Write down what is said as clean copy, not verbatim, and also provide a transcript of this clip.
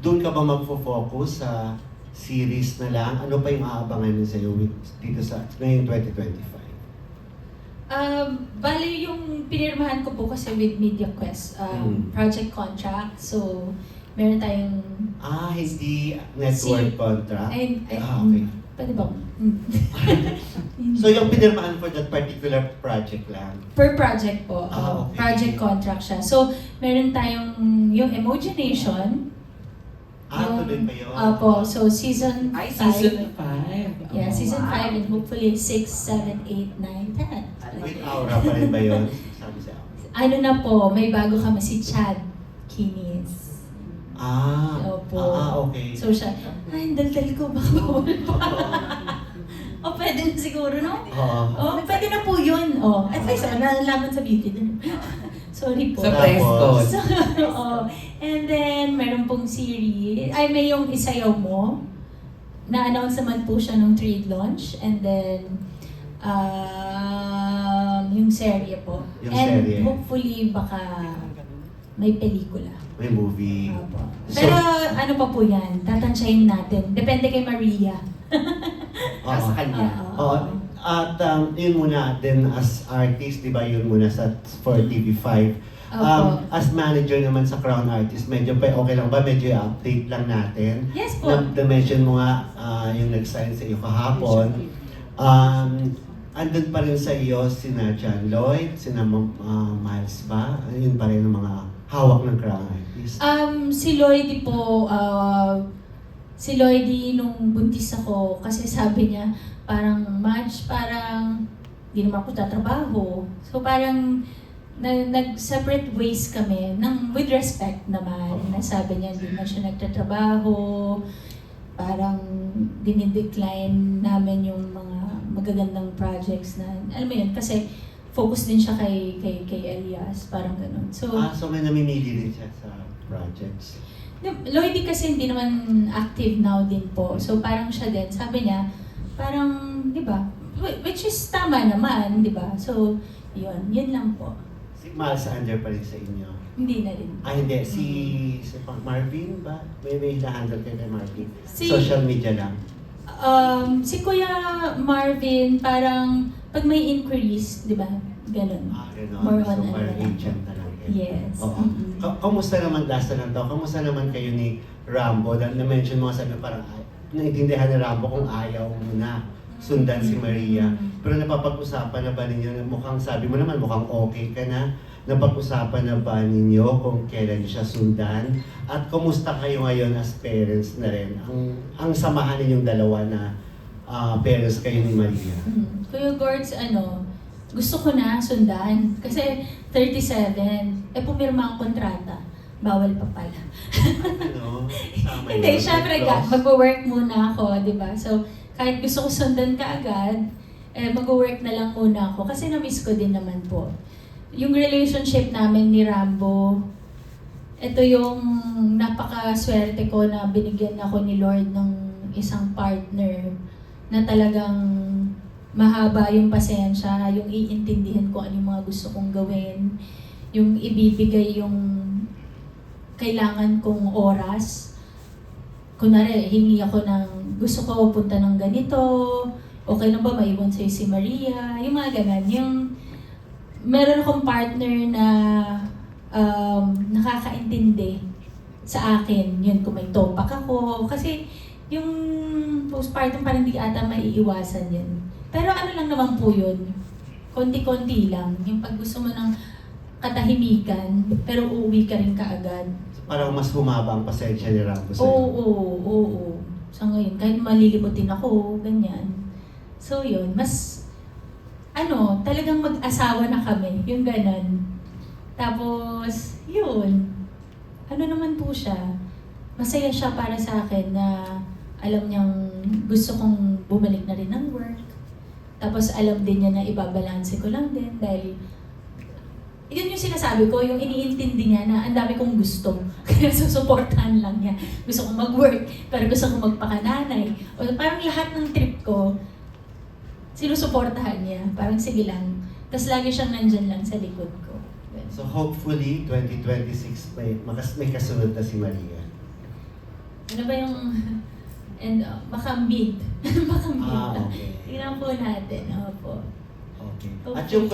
doon ka ba magfo-focus sa series na lang? Ano pa yung aabangan mo sa'yo dito sa ngayong 2025? Bale yung pinirmahan ko po kasi with MediaQuest, project contract. So, meron tayong... Hindi network contract? Okay. Pwede ba? So yung pinirmahan for that particular project lang? Per project po. Okay. Project contract siya. So, meron tayong yung Emogination. Tuloy pa yun? Opo. So, season 5. Season 5. Yeah, season 5 and hopefully 6, 7, 8, 9, 10. With Aura pa rin ba yun? Sabi sa Ano na po, may bago kami si Chad Kinis. Opo. Okay. So siya, ang daldal ko, baka bawal pa. O pwede na siguro, no? Pwede na po yun. At least, nalalaman sa beauty din. Sorry po. Sa press code. And then, meron pong series. May yung Isayaw Mo. Na-announce naman po siya nung trade launch. And then, yung serye po. Yung and serye. hopefully, baka may pelikula. May movie. Pero ano pa po yan, tatansyahin natin. Depende kay Maria. Sa kanya. At yun muna, then as artist, di ba yun muna for TV5. As manager naman sa Crown Artist, medyo okay lang ba? Medyo update lang natin. Yes po. Na-mention mo nga yung nag-sign sa iyo kahapon. Andun pa rin sa iyo sina John Lloyd, sina Miles ba? Yun pa rin ang mga hawak ng Crown Artist. Si Lloydie po, si Lloydie nung buntis ako, kasi sabi niya, parang di naman ako tatrabaho. So parang nag-separate ways kami, with respect naman. Sabi niya, hindi na siya nagtatrabaho, parang dinidecline namin yung mga magagandang projects na, alam mo yun, kasi focus din siya kay Elias, parang ganun. So may namimili din siya sa projects. Lloydie kasi hindi naman active now din po. So parang siya din, sabi niya, parang, di ba, which is tama naman, di ba? So, yun lang po. Si Miles under pa rin sa inyo? Hindi na rin. Hindi. Si Marvin ba? May hinahandle kayo kay Marvin? Si- Social media lang? Si Kuya Marvin, parang pag may inquiries, di ba? Ganun. Gano'n. More So, on more ano. agent talaga. Yes. Oo. Kamusta naman, last na lang to, kamusta naman kayo ni Rambo? Na-mention mo sabi parang, naintindihan ni Rambo kung ayaw mo na sundan si Maria. Pero napapag-usapan na ba ninyo, mukhang sabi mo naman, mukhang okay ka na, napag-usapan na ba ninyo kung kailan siya sundan? At kumusta kayo ngayon as parents na rin? Ang samahan ninyong dalawa na parents kayo ni Maria. Kuya Gords, gusto ko na sundan. Kasi 37, pumirma ang kontrata. Bawal pa pala. Hindi, syempre mag-work muna ako, di ba? So, kahit gusto ko sundan ka agad, mag-work na lang muna ako. Kasi na-miss ko din naman po. Yung relationship namin ni Rambo, ito yung napaka-swerte ko na binigyan ako ni Lord ng isang partner na talagang mahaba yung pasensya, yung iintindihan ko ano yung mga gusto kong gawin, yung ibibigay yung kailangan kong oras. Kunwari, hingi ako ng gusto ko punta ng ganito, okay lang ba maiwan sa'yo si Maria, yung mga ganun. Yung meron akong partner na nakakaintindi sa akin, yun kung may topak ako, kasi yung postpartum parang di ata maiiwasan yun. Pero ano lang naman po yun, konti-konti lang, yung pag gusto mo ng katahimikan, pero uuwi ka rin kaagad. Parang mas humaba ang pasensya ni Rambo sa'yo. Oo. Sa ngayon, kahit malilimutin ako, ganyan. So yun, mas, talagang mag-asawa na kami, yung ganon. Tapos, yun, naman po siya, masaya siya para sa akin na alam niyang gusto kong bumalik na rin ng work. Tapos alam din niya na ibabalanse ko lang din dahil yun yung sinasabi ko, yung iniintindi niya na ang dami kong gusto. Kaya susuportahan lang niya. Gusto kong mag-work, pero gusto kong magpakananay. O parang lahat ng trip ko, sinusuportahan niya. Parang sige lang. Tapos lagi siyang nandyan lang sa likod ko. So hopefully, 2026 may kasunod na si Maria. Ano ba yung... And makambit. Makambit. Ah, okay. Tingnan po natin. Opo. Okay. Okay. At yung